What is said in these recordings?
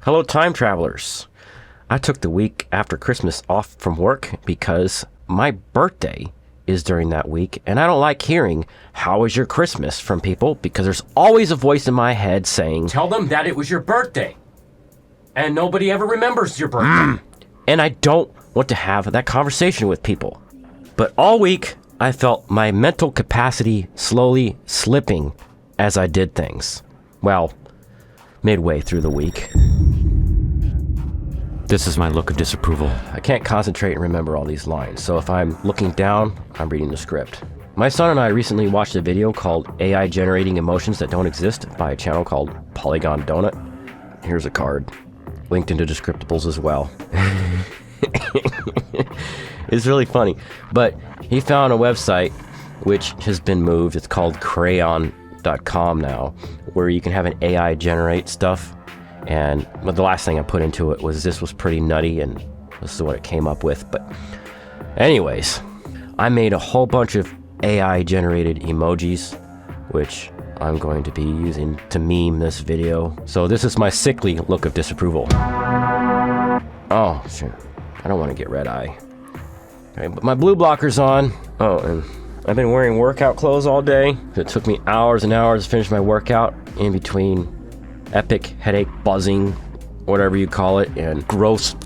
Hello, time travelers. I took the week after Christmas off from work because my birthday is during that week, and I don't like hearing, "How was your Christmas?" from people, because there's always a voice in my head saying, "Tell them that it was your birthday." And nobody ever remembers your birthday. And I don't want to have that conversation with people. But all week, I felt my mental capacity slowly slipping as I did things. Well, midway through the week. This is my look of disapproval. I can't concentrate and remember all these lines, so if I'm looking down, I'm reading the script. My son and I recently watched a video called AI Generating Emotions That Don't Exist by a channel called Polygon Donut. Here's a card, linked into descriptables as well. It's really funny, but he found a website which has been moved. It's called crayon.com now, where you can have an AI generate stuff. And the last thing I put into it was this was pretty nutty, and this is what it came up with. But anyways, I made a whole bunch of AI generated emojis, which I'm going to be using to meme this video. So this is my sickly look of disapproval. Oh, shit. I don't want to get red eye. Okay, but my blue blocker's on. Oh, and I've been wearing workout clothes all day. It took me hours and hours to finish my workout in between epic headache buzzing, whatever you call it, and gross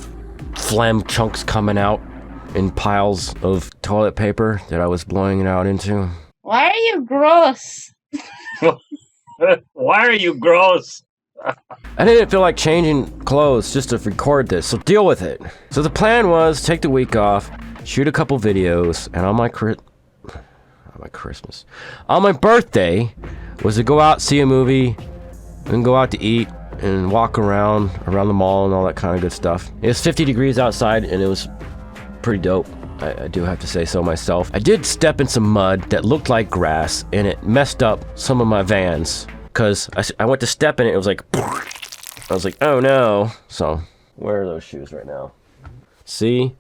phlegm chunks coming out in piles of toilet paper that I was blowing it out into. Why are you gross? Why are you gross? I didn't feel like changing clothes just to record this, so deal with it. So the plan was take the week off, shoot a couple videos, and on my Christmas, on my birthday, was to go out, see a movie, and go out to eat and walk around the mall and all that kind of good stuff. It was 50 degrees outside, and it was pretty dope. I do have to say so myself. I did step in some mud that looked like grass, and it messed up some of my Vans, because I went to step in it, it was like, I was like, oh no. So, where are those shoes right now? See?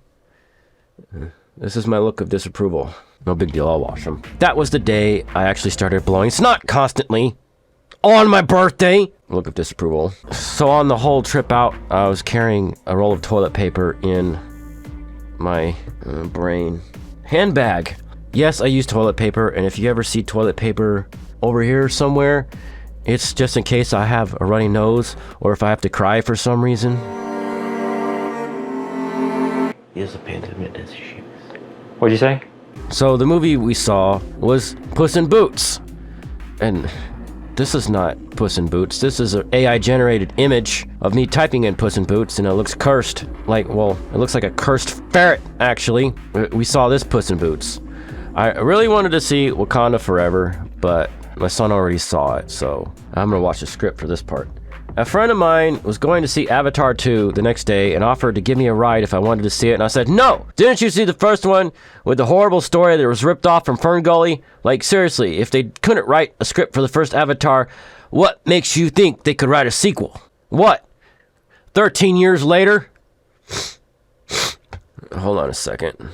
This is my look of disapproval. No big deal, I'll wash them. That was the day I actually started blowing snot constantly on my birthday. Look of disapproval. So on the whole trip out, I was carrying a roll of toilet paper in my brain handbag. Yes, I use toilet paper, and if you ever see toilet paper over here somewhere, it's just in case I have a runny nose or if I have to cry for some reason. Is a pandemic as shoes. What'd you say? So the movie we saw was Puss in Boots. And this is not Puss in Boots. This is an AI generated image of me typing in Puss in Boots, and it looks cursed. Like, well, it looks like a cursed ferret, actually. We saw this Puss in Boots. I really wanted to see Wakanda Forever, but my son already saw it, so I'm gonna watch the script for this part. A friend of mine was going to see Avatar 2 the next day and offered to give me a ride if I wanted to see it, and I said, no! Didn't you see the first one with the horrible story that was ripped off from Fern Gully? Like, seriously, if they couldn't write a script for the first Avatar, what makes you think they could write a sequel? What? 13 years later? Hold on a second.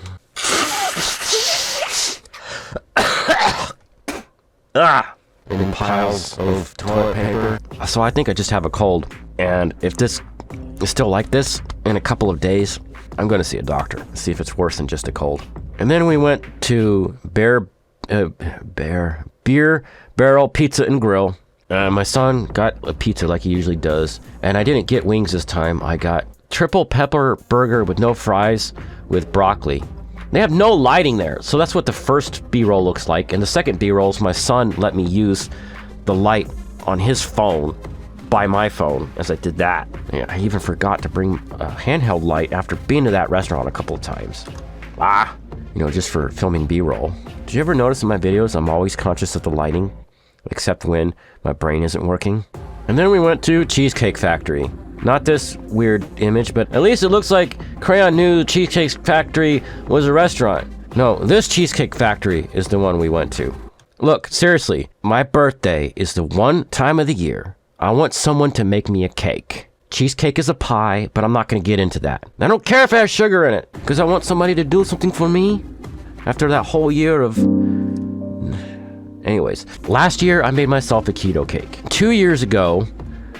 In piles of toilet paper. So I think I just have a cold, and if this is still like this in a couple of days, I'm going to see a doctor, see if it's worse than just a cold. And then we went to Beer Barrel Pizza and Grill. My son got a pizza like he usually does, and I didn't get wings this time. I got triple pepper burger with no fries with broccoli. They have no lighting there, so that's what the first B-roll looks like. And the second B-roll is my son let me use the light on his phone by my phone as I did that. Yeah, I even forgot to bring a handheld light after being to that restaurant a couple of times. Just for filming B-roll. Did you ever notice in my videos I'm always conscious of the lighting, except when my brain isn't working? And then we went to Cheesecake Factory. Not this weird image, but at least it looks like Crayon knew Cheesecake Factory was a restaurant. No, this Cheesecake Factory is the one we went to. Look, seriously, my birthday is the one time of the year I want someone to make me a cake. Cheesecake is a pie, but I'm not going to get into that. I don't care if it has sugar in it, because I want somebody to do something for me after that whole year of... Anyways, last year I made myself a keto cake. 2 years ago,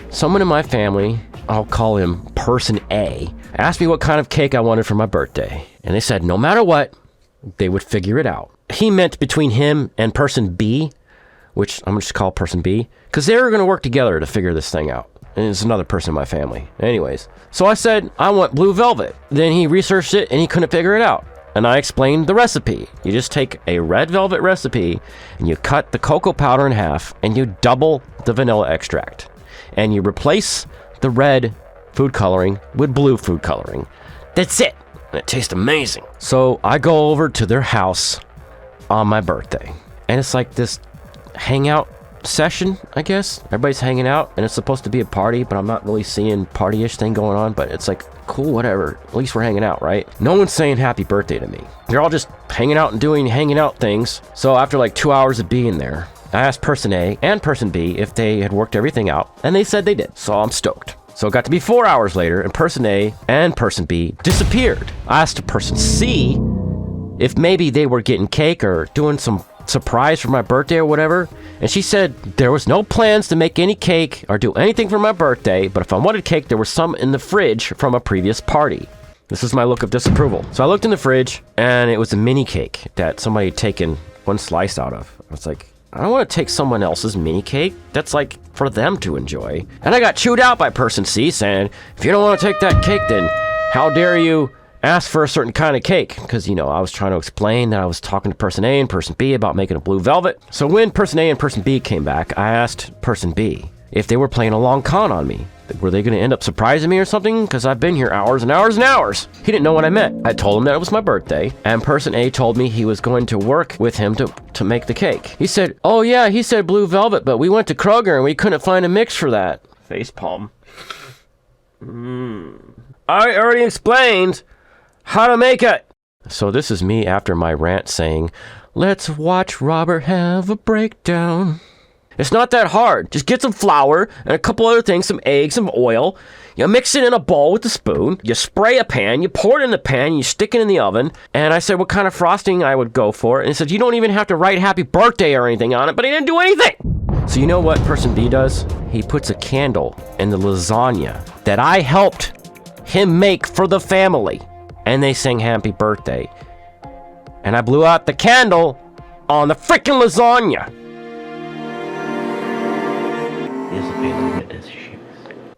someone in my family I'll call him person A, asked me what kind of cake I wanted for my birthday. And they said no matter what, they would figure it out. He meant between him and person B, which I'm just call person B, because they were going to work together to figure this thing out. And it's another person in my family. Anyways, so I said, I want blue velvet. Then he researched it and he couldn't figure it out. And I explained the recipe. You just take a red velvet recipe and you cut the cocoa powder in half and you double the vanilla extract. And you replace the red food coloring with blue food coloring. That's it. And it tastes amazing. So I go over to their house on my birthday. And it's like this hangout session, I guess. Everybody's hanging out and it's supposed to be a party, but I'm not really seeing party-ish thing going on, but it's like, cool, whatever. At least we're hanging out, right? No one's saying happy birthday to me. They're all just hanging out and doing hanging out things. So after like 2 hours of being there, I asked person A and person B if they had worked everything out, and they said they did. So I'm stoked. So it got to be 4 hours later, and person A and person B disappeared. I asked person C if maybe they were getting cake or doing some surprise for my birthday or whatever, and she said there was no plans to make any cake or do anything for my birthday, but if I wanted cake, there was some in the fridge from a previous party. This is my look of disapproval. So I looked in the fridge, and it was a mini cake that somebody had taken one slice out of. I was like, I don't want to take someone else's mini cake. That's like for them to enjoy. And I got chewed out by person C saying, if you don't want to take that cake, then how dare you ask for a certain kind of cake? Because, you know, I was trying to explain that I was talking to person A and person B about making a blue velvet. So when person A and person B came back, I asked person B if they were playing a long con on me. Were they going to end up surprising me or something? Because I've been here hours and hours and hours. He didn't know what I meant. I told him that it was my birthday, and person A told me he was going to work with him to make the cake. He said, oh yeah, he said blue velvet, but we went to Kroger and we couldn't find a mix for that. Facepalm. I already explained how to make it. So this is me after my rant saying, let's watch Robert have a breakdown. It's not that hard. Just get some flour and a couple other things, some eggs, some oil. You mix it in a bowl with a spoon. You spray a pan. You pour it in the pan. You stick it in the oven. And I said what kind of frosting I would go for. And he said, you don't even have to write happy birthday or anything on it. But he didn't do anything. So you know what person B does? He puts a candle in the lasagna that I helped him make for the family. And they sang happy birthday. And I blew out the candle on the freaking lasagna.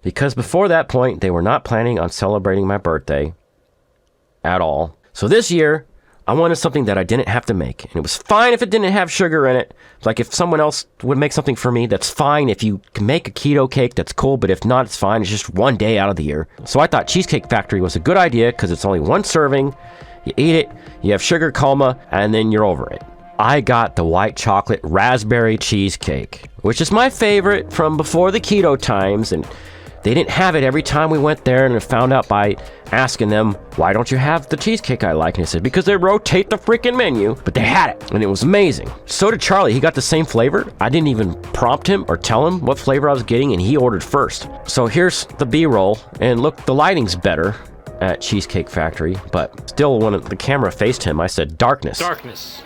Because before that point, they were not planning on celebrating my birthday at all. So this year, I wanted something that I didn't have to make. And it was fine if it didn't have sugar in it. Like if someone else would make something for me, that's fine. If you can make a keto cake, that's cool. But if not, it's fine. It's just one day out of the year. So I thought Cheesecake Factory was a good idea because it's only one serving. You eat it, you have sugar coma, and then you're over it. I got the white chocolate raspberry cheesecake, which is my favorite from before the keto times. And they didn't have it every time we went there, and I found out by asking them, why don't you have the cheesecake I like? And they said, because they rotate the freaking menu, but they had it, and it was amazing. So did Charlie. He got the same flavor. I didn't even prompt him or tell him what flavor I was getting, and he ordered first. So here's the B-roll, and look, the lighting's better at Cheesecake Factory, but still when the camera faced him, I said, darkness. Darkness.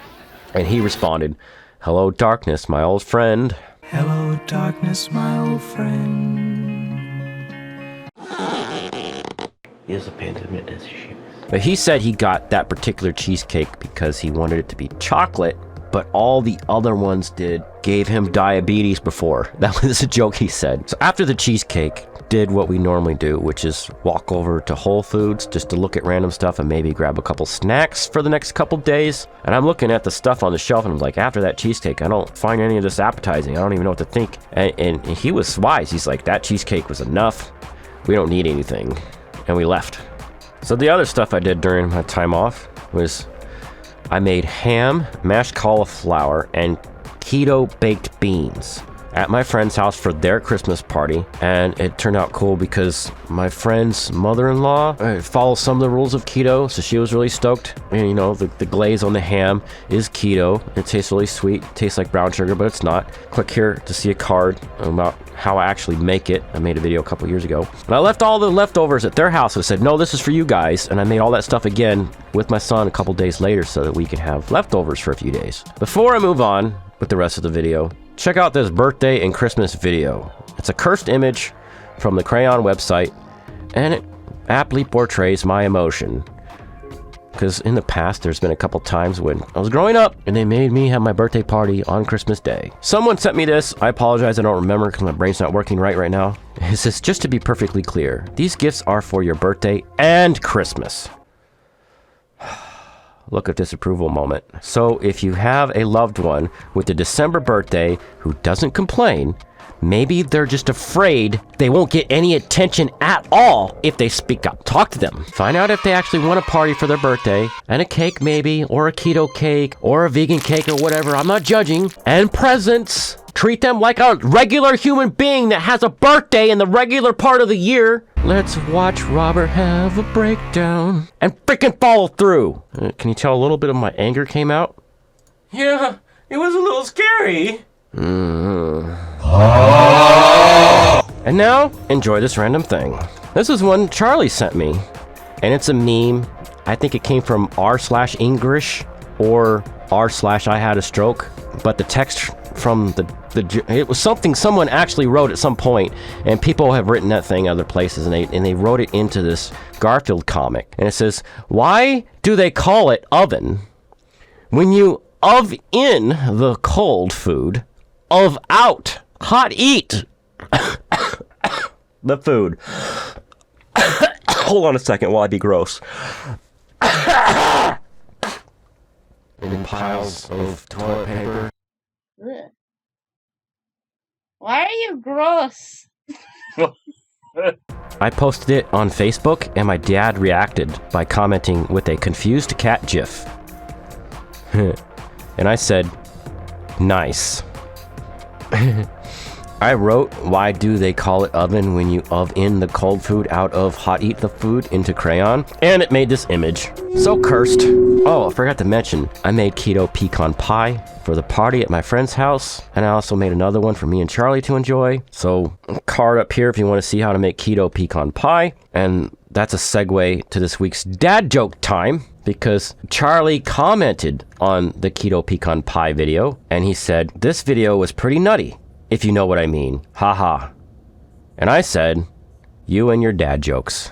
And he responded, hello, darkness, my old friend. Hello, darkness, my old friend. But he said he got that particular cheesecake because he wanted it to be chocolate, but all the other ones gave him diabetes before. That was a joke he said. So after the cheesecake, did what we normally do, which is walk over to Whole Foods just to look at random stuff and maybe grab a couple snacks for the next couple days. And I'm looking at the stuff on the shelf and I'm like, after that cheesecake, I don't find any of this appetizing. I don't even know what to think. And he was wise. He's like, that cheesecake was enough. We don't need anything. And we left. So the other stuff I did during my time off was I made ham, mashed cauliflower, and keto baked beans at my friend's house for their Christmas party. And it turned out cool because my friend's mother-in-law follows some of the rules of keto, so she was really stoked. And you know, the glaze on the ham is keto. It tastes really sweet. It tastes like brown sugar, but it's not. Click here to see a card about how I actually make it. I made a video a couple years ago. And I left all the leftovers at their house. I said, no, this is for you guys. And I made all that stuff again with my son a couple days later so that we could have leftovers for a few days. Before I move on with the rest of the video, check out this birthday and Christmas video. It's a cursed image from the Crayon website, and it aptly portrays my emotion. Because in the past, there's been a couple times when I was growing up and they made me have my birthday party on Christmas Day. Someone sent me this. I apologize, I don't remember because my brain's not working right now. It says, just to be perfectly clear, these gifts are for your birthday and Christmas. Look at disapproval moment. So if you have a loved one with a December birthday who doesn't complain, maybe they're just afraid they won't get any attention at all if they speak up. Talk to them. Find out if they actually want a party for their birthday, and a cake maybe, or a keto cake, or a vegan cake, or whatever. I'm not judging. And presents. Treat them like a regular human being that has a birthday in the regular part of the year. Let's watch Robert have a breakdown and freaking follow through. Can you tell a little bit of my anger came out? Yeah, it was a little scary. And now, enjoy this random thing. This is one Charlie sent me, and it's a meme. I think it came from r/English or r/I had a stroke, but the text from it was something someone actually wrote at some point, and people have written that thing other places, and they wrote it into this Garfield comic, and it says, why do they call it oven when you in the cold food, out hot eat the food? Hold on a second while I be gross. In piles of toilet paper. Ugh. Why are you gross? I posted it on Facebook, and my dad reacted by commenting with a confused cat gif. And I said, nice. I wrote, why do they call it oven when you in the cold food out of hot eat the food into Crayon? And it made this image. So cursed. Oh, I forgot to mention, I made keto pecan pie for the party at my friend's house. And I also made another one for me and Charlie to enjoy. So, card up here if you want to see how to make keto pecan pie. And that's a segue to this week's dad joke time, because Charlie commented on the keto pecan pie video, and he said, this video was pretty nutty, if you know what I mean. Haha. And I said, you and your dad jokes.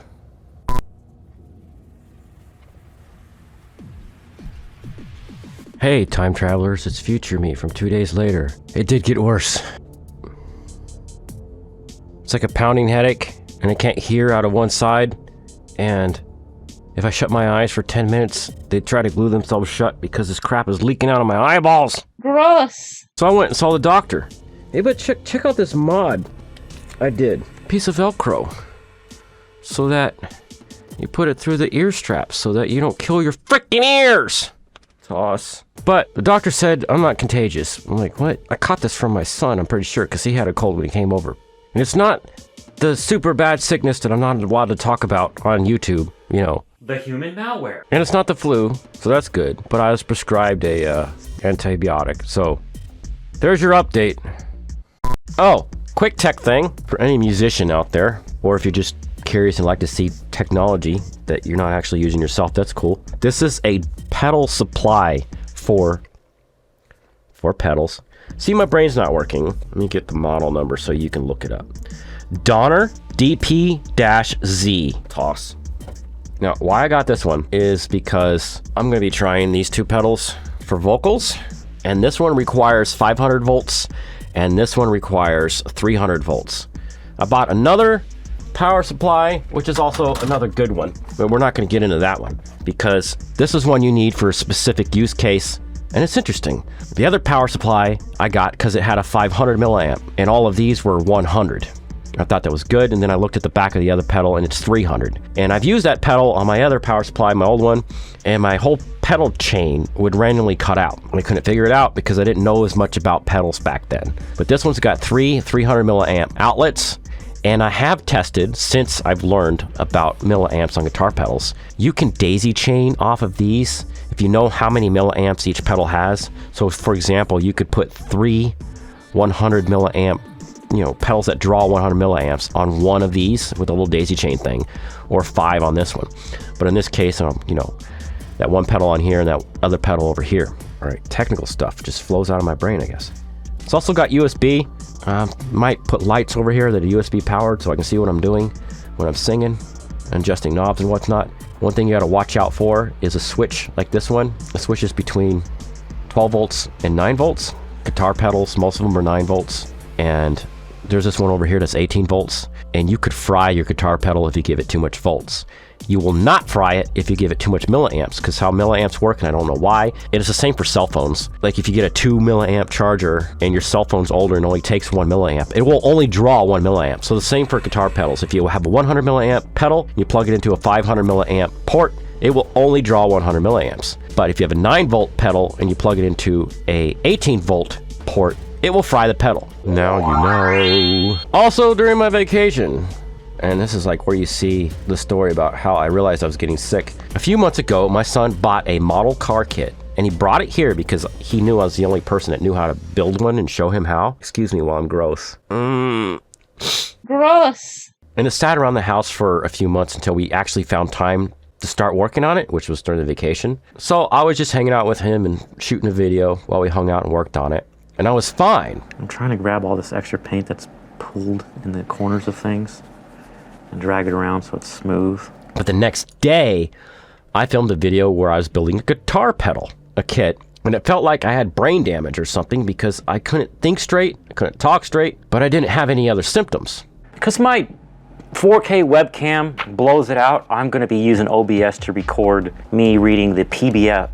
Hey, time travelers, it's future me from 2 days later. It did get worse. It's like a pounding headache, and I can't hear out of one side, and if I shut my eyes for 10 minutes, they try to glue themselves shut because this crap is leaking out of my eyeballs. Gross. So I went and saw the doctor. Hey, but check out this mod. I did. Piece of Velcro. So that you put it through the ear straps so that you don't kill your freaking ears. Toss. But the doctor said I'm not contagious. I'm like, what? I caught this from my son, I'm pretty sure, because he had a cold when he came over. And it's not the super bad sickness that I'm not allowed to talk about on YouTube, you know. The human malware. And it's not the flu, so that's good. But I was prescribed a antibiotic, so there's your update. Oh, quick tech thing for any musician out there, or if you're just curious and like to see technology that you're not actually using yourself, that's cool. This is a pedal supply for pedals. See, my brain's not working. Let me get the model number so you can look it up. Donner DP-Z. Toss. Now, why I got this one is because I'm going to be trying these two pedals for vocals, and this one requires 500 volts, and this one requires 300 volts. I bought another power supply, which is also another good one, but we're not going to get into that one because this is one you need for a specific use case, and it's interesting. The other power supply I got because it had a 500 milliamp, and all of these were 100. I thought that was good, and then I looked at the back of the other pedal and it's 300. And I've used that pedal on my other power supply, my old one, and my whole pedal chain would randomly cut out. I couldn't figure it out because I didn't know as much about pedals back then. But this one's got three 300 milliamp outlets, and I have tested, since I've learned about milliamps on guitar pedals, you can daisy chain off of these if you know how many milliamps each pedal has. So for example, you could put 3 100 milliamp pedals that draw 100 milliamps on one of these with a little daisy chain thing, or 5 on this one. But in this case, that one pedal on here and that other pedal over here. All right, technical stuff just flows out of my brain, I guess. It's also got USB. Might put lights over here that are USB powered so I can see what I'm doing when I'm singing, adjusting knobs and whatnot. One thing you gotta watch out for is a switch like this one. The switch is between 12 volts and 9 volts. Guitar pedals, most of them are 9 volts. And there's this one over here that's 18 volts. And you could fry your guitar pedal if you give it too much volts. You will not fry it if you give it too much milliamps, because how milliamps work, and I don't know why, it is the same for cell phones. Like if you get a 2 milliamp charger and your cell phone's older and only takes 1 milliamp, it will only draw 1 milliamp. So the same for guitar pedals. If you have a 100 milliamp pedal, you plug it into a 500 milliamp port, it will only draw 100 milliamps. But if you have a 9 volt pedal and you plug it into a 18 volt port, it will fry the pedal. Now you know. Also during my vacation, and this is like where you see the story about how I realized I was getting sick. A few months ago, my son bought a model car kit, and he brought it here because he knew I was the only person that knew how to build one and show him how. Excuse me while I'm gross. Gross. And it sat around the house for a few months until we actually found time to start working on it, which was during the vacation. So I was just hanging out with him and shooting a video while we hung out and worked on it. And I was fine. I'm trying to grab all this extra paint that's pulled in the corners of things and drag it around so it's smooth. But the next day, I filmed a video where I was building a guitar pedal, a kit, and it felt like I had brain damage or something because I couldn't think straight, I couldn't talk straight, but I didn't have any other symptoms. Because my 4K webcam blows it out, I'm going to be using OBS to record me reading the PDF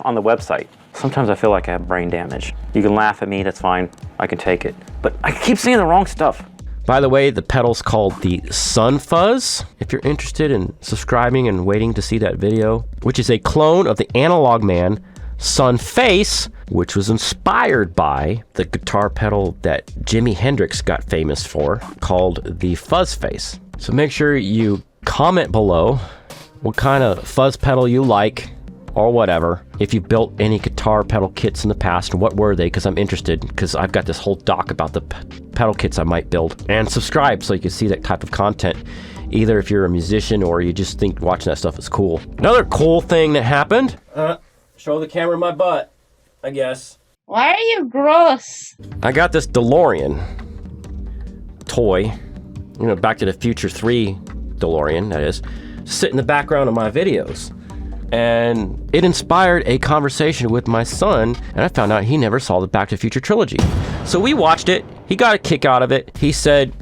on the website. Sometimes I feel like I have brain damage. You can laugh at me, that's fine, I can take it. But I keep saying the wrong stuff. By the way, the pedal's called the Sun Fuzz. If you're interested in subscribing and waiting to see that video, which is a clone of the Analog Man Sun Face, which was inspired by the guitar pedal that Jimi Hendrix got famous for, called the Fuzz Face. So make sure you comment below what kind of fuzz pedal you like, or whatever. If you built any guitar pedal kits in the past, and what were they, because I'm interested, because I've got this whole doc about the pedal kits I might build. And subscribe so you can see that type of content, either if you're a musician or you just think watching that stuff is cool. Another cool thing that happened, show the camera my butt, I guess. Why are you gross? I got this DeLorean toy, you know, Back to the Future 3 DeLorean, that is, sit in the background of my videos. And it inspired a conversation with my son, and I found out he never saw the Back to the Future trilogy. So we watched it, he got a kick out of it. He said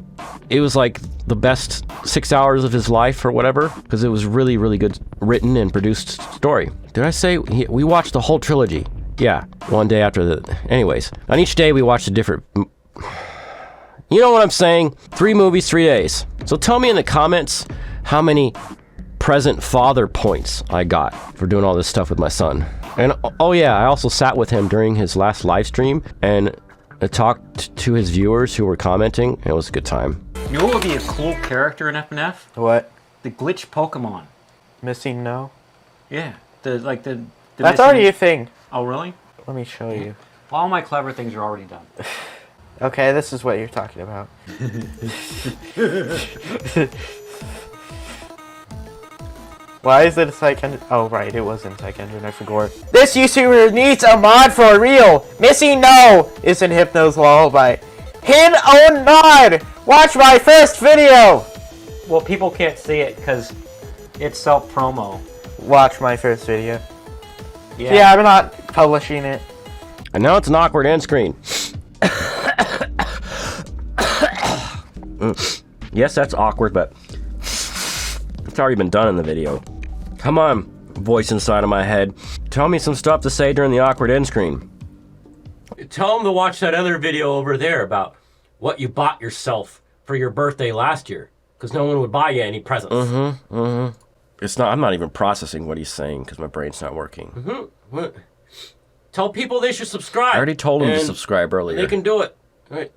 it was like the best 6 hours of his life or whatever, because it was really, really good written and produced story. Did I say we watched the whole trilogy? Yeah, one day after the... Anyways, on each day we watched a different... You know what I'm saying? 3 movies, 3 days. So tell me in the comments how many present father points I got for doing all this stuff with my son. And oh yeah, I also sat with him during his last live stream and I talked to his viewers who were commenting. It was a good time. You know what would be a cool character in FNF? What? The glitch Pokemon. Missing no? Yeah, the That's missing... already a thing. Oh really? Let me show you. All my clever things are already done. Okay, this is what you're talking about. Why is it a Psych Engine? Oh, right, it was in Psych Engine, I forgot. This YouTuber needs a mod for real! Missing no is in Hypno's Lullaby. Hit own mod! Watch my first video! Well, people can't see it because it's self-promo. Watch my first video. Yeah, I'm not publishing it. And now it's an awkward end screen. Yes, that's awkward, but it's already been done in the video. Come on, voice inside of my head. Tell me some stuff to say during the awkward end screen. Tell them to watch that other video over there about what you bought yourself for your birthday last year, because no one would buy you any presents. It's not. I'm not even processing what he's saying because my brain's not working. Tell people they should subscribe. I already told them to subscribe earlier. They can do it. Right.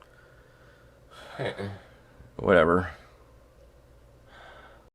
Whatever.